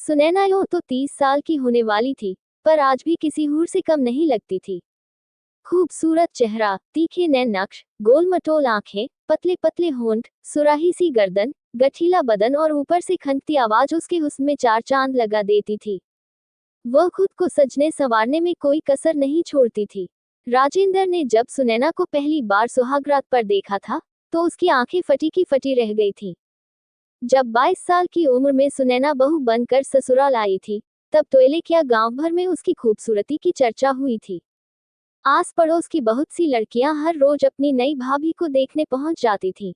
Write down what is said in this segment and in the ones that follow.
सुनैना यूं तो 30 साल की होने वाली थी, पर आज भी किसी हूर से कम नहीं लगती थी। खूबसूरत चेहरा, तीखे नैन नक्श, गोल मटोल आंखें, पतले पतले होंठ, सुराही सी गर्दन, गठीला बदन और ऊपर से खनकती आवाज उसके हुस्न में चार चांद लगा देती थी। वह खुद को सजने संवारने में कोई कसर नहीं छोड़ती थी। राजेंद्र ने जब सुनैना को पहली बार सुहागरात पर देखा था, तो उसकी आंखें फटी की फटी रह गई थीं। जब 22 साल की उम्र में सुनैना बहू बनकर ससुराल आई थी, तब टोले क्या गांव भर में उसकी खूबसूरती की चर्चा हुई थी। आस पड़ोस की बहुत सी लड़कियां हर रोज अपनी नई भाभी को देखने पहुंच जाती थीं।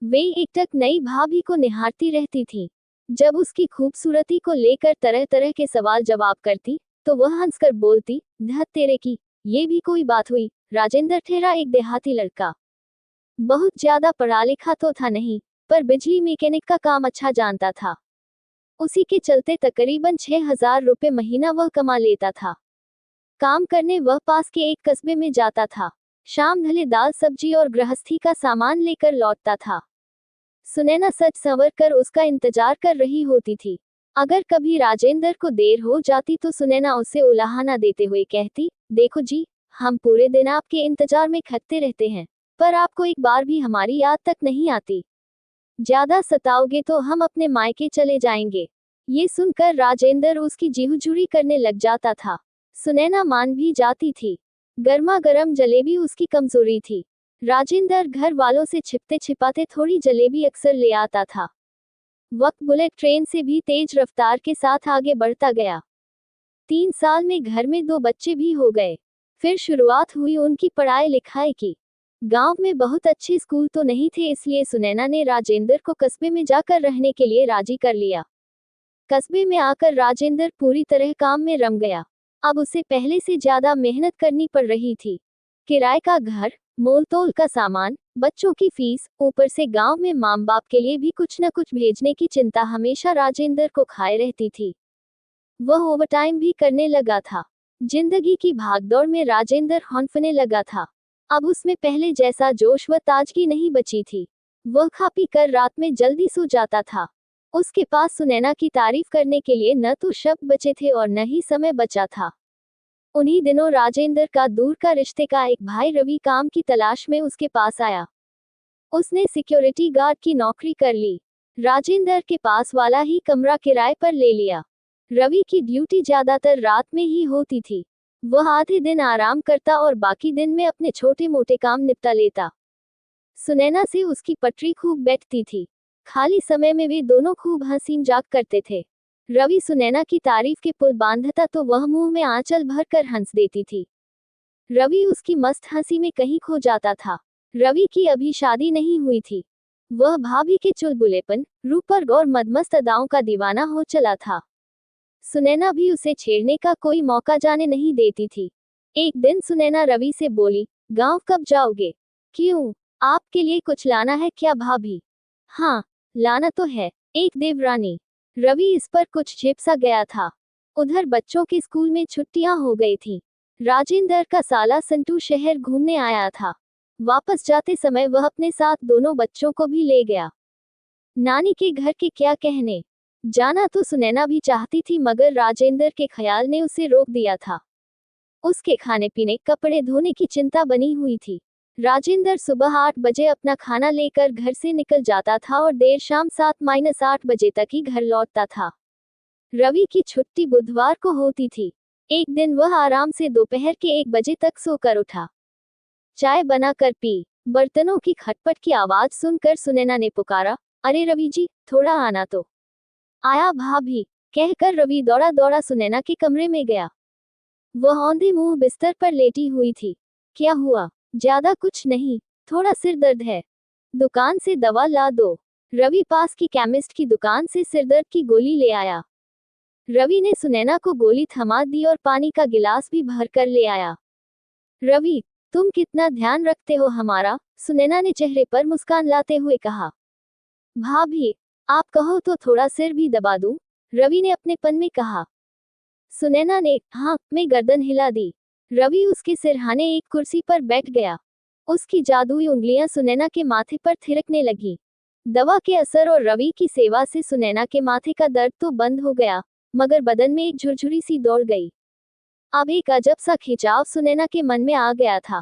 वे एकटक नई भाभी को निहारती रहती थीं। जब उसकी खूबसूरती को लेकर तरह तरह के सवाल जवाब करती, तो वह हंसकर बोलती, धत तेरे की, ये भी कोई बात हुई। राजेंद्र ठहरा एक देहाती लड़का। बहुत ज्यादा पढ़ा लिखा तो था नहीं, पर बिजली मैकेनिक का काम अच्छा जानता था। उसी के चलते तकरीबन 6,000 रुपये महीना वह कमा लेता था। काम करने वह पास के एक कस्बे में जाता था। शाम ढले दाल सब्जी और गृहस्थी का सामान लेकर लौटता था। सुनैना सच संवर कर उसका इंतजार कर रही होती थी। अगर कभी राजेंद्र को देर हो जाती तो सुनैना उसे उलाहना देते हुए कहती, देखो जी, हम पूरे दिन आपके इंतजार में खटते रहते हैं, पर आपको एक बार भी हमारी याद तक नहीं आती। ज्यादा सताओगे तो हम अपने मायके चले जाएंगे। ये सुनकर राजेंद्र उसकी जीहुजूरी करने लग जाता था। सुनैना मान भी जाती थी। गर्मा गर्म जलेबी उसकी कमजोरी थी। राजेंद्र घर वालों से छिपते छिपाते थोड़ी जलेबी अक्सर ले आता था। वक्त बुलेट ट्रेन से भी तेज रफ्तार के साथ आगे बढ़ता गया। 3 साल में घर में 2 बच्चे भी हो गए। फिर शुरुआत हुई उनकी पढ़ाई लिखाई की। गांव में बहुत अच्छे स्कूल तो नहीं थे, इसलिए सुनैना ने राजेंद्र को कस्बे में जाकर रहने के लिए राजी कर लिया। कस्बे में आकर राजेंद्र पूरी तरह काम में रम गया। अब उसे पहले से ज्यादा मेहनत करनी पड़ रही थी। किराए का घर, मोल-तोल का सामान, बच्चों की फीस, ऊपर से गांव में माँ बाप के लिए भी कुछ न कुछ भेजने की चिंता हमेशा राजेंद्र को खाए रहती थी। वह ओवरटाइम भी करने लगा था। जिंदगी की भागदौड़ में राजेंद्र हौंफने लगा था। अब उसमें पहले जैसा जोश व ताजगी नहीं बची थी। वह खा पी कर रात में जल्दी सो जाता था। उसके पास सुनैना की तारीफ करने के लिए न तो शब्द बचे थे और न ही समय बचा था। उन्हीं दिनों राजेंद्र का दूर का रिश्ते का एक भाई रवि काम की तलाश में उसके पास आया। उसने सिक्योरिटी गार्ड की नौकरी कर ली। राजेंद्र के पास वाला ही कमरा किराए पर ले लिया। रवि की ड्यूटी ज्यादातर रात में ही होती थी। वह आधे दिन आराम करता और बाकी दिन में अपने छोटे मोटे काम निपटा लेता। सुनैना से उसकी पटरी खूब बैठती थी। खाली समय में वे दोनों खूब हंसी मजाक करते थे। रवि सुनैना की तारीफ के पुल बांधता तो वह मुंह में आंचल भरकर हंस देती थी। रवि उसकी मस्त हंसी में कहीं खो जाता था। रवि की अभी शादी नहीं हुई थी। वह भाभी के चुलबुलेपन, रूपक और मदमस्त अदाओं का दीवाना हो चला था। सुनैना भी उसे छेड़ने का कोई मौका जाने नहीं देती थी। एक दिन सुनैना रवि से बोली, गांव कब जाओगे? क्यों, आपके लिए कुछ लाना है क्या भाभी? हाँ, लाना तो है, एक देवरानी। रवि इस पर कुछ झेप सा गया था। उधर बच्चों के स्कूल में छुट्टियां हो गई थीं। राजेंद्र का साला संटू शहर घूमने आया था। वापस जाते समय वह अपने साथ दोनों बच्चों को भी ले गया। नानी के घर के क्या कहने, जाना तो सुनैना भी चाहती थी, मगर राजेंद्र के ख्याल ने उसे रोक दिया था। उसके खाने पीने, कपड़े धोने की चिंता बनी हुई थी। राजेंद्र सुबह 8 बजे अपना खाना लेकर घर से निकल जाता था और देर शाम 7-8 बजे तक ही घर लौटता था। रवि की छुट्टी बुधवार को होती थी। एक दिन वह आराम से दोपहर के 1 बजे तक सोकर उठा। चाय बनाकर पी। बर्तनों की खटपट की आवाज सुनकर सुनैना ने पुकारा, अरे रवि जी, थोड़ा आना तो। आया भाभी, कहकर रवि दौड़ा दौड़ा सुनैना के कमरे में गया। वह औंधे मुंह बिस्तर पर लेटी हुई थी। क्या हुआ? ज्यादा कुछ नहीं, थोड़ा सिर दर्द है। दुकान से दवा ला दो। रवि पास की केमिस्ट की दुकान से सिरदर्द की गोली ले आया। रवि ने सुनैना को गोली थमा दी और पानी का गिलास भी भर कर ले आया। रवि, तुम कितना ध्यान रखते हो हमारा, सुनैना ने चेहरे पर मुस्कान लाते हुए कहा। भाभी, आप कहो तो थोड़ा सिर भी दबा दूं? रवि ने अपनेपन में कहा। सुनैना ने हाँ में गर्दन हिला दी। रवि उसके सिरहाने एक कुर्सी पर बैठ गया। उसकी जादुई उंगलियां सुनैना के माथे पर थिरकने लगी। दवा के असर और रवि की सेवा से सुनैना के माथे का दर्द तो बंद हो गया, मगर बदन में एक झुरझुरी सी दौड़ गई। अब एक अजब सा खिंचाव सुनैना के मन में आ गया था।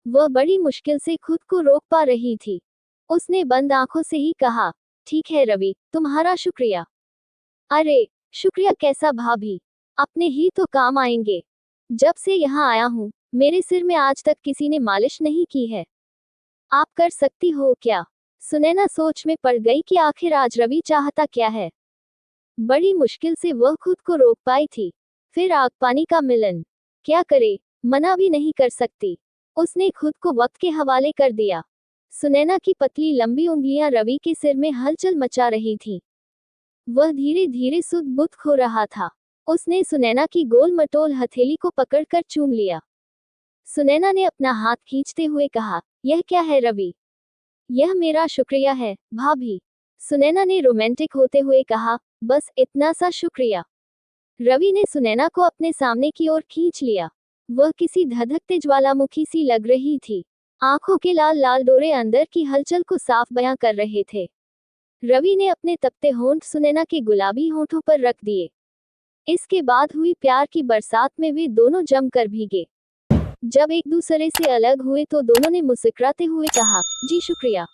वह बड़ी मुश्किल से खुद को रोक पा रही थी। उसने बंद आंखों से ही कहा, ठीक है रवि, तुम्हारा शुक्रिया। अरे, शुक्रिया कैसा भाभी, अपने ही तो काम आएंगे। जब से यहाँ आया हूँ, मेरे सिर में आज तक किसी ने मालिश नहीं की है। आप कर सकती हो क्या? सुनैना सोच में पड़ गई कि आखिर आज रवि चाहता क्या है। बड़ी मुश्किल से वह खुद को रोक पाई थी। फिर आग पानी का मिलन, क्या करे, मना भी नहीं कर सकती। उसने खुद को वक्त के हवाले कर दिया। सुनैना की पतली लंबी उंगलियां रवि के सिर में हलचल मचा रही थीं। वह धीरे धीरे सुध बुध खो रहा था। उसने सुनैना की गोल मटोल हथेली को पकड़कर चूम लिया। सुनैना ने अपना हाथ खींचते हुए कहा, यह क्या है रवि? यह मेरा शुक्रिया है, भाभी। सुनैना ने रोमांटिक होते हुए कहा, बस इतना सा शुक्रिया। रवि ने सुनैना को अपने सामने की ओर खींच लिया। वह किसी धधकते ज्वालामुखी सी लग रही थी। आंखों के लाल लाल डोरे अंदर की हलचल को साफ बयां कर रहे थे। रवि ने अपने तपते होंठ सुनैना के गुलाबी होंठों पर रख दिए। इसके बाद हुई प्यार की बरसात में वे दोनों जमकर भीगे। जब एक दूसरे से अलग हुए तो दोनों ने मुस्कुराते हुए कहा, जी शुक्रिया।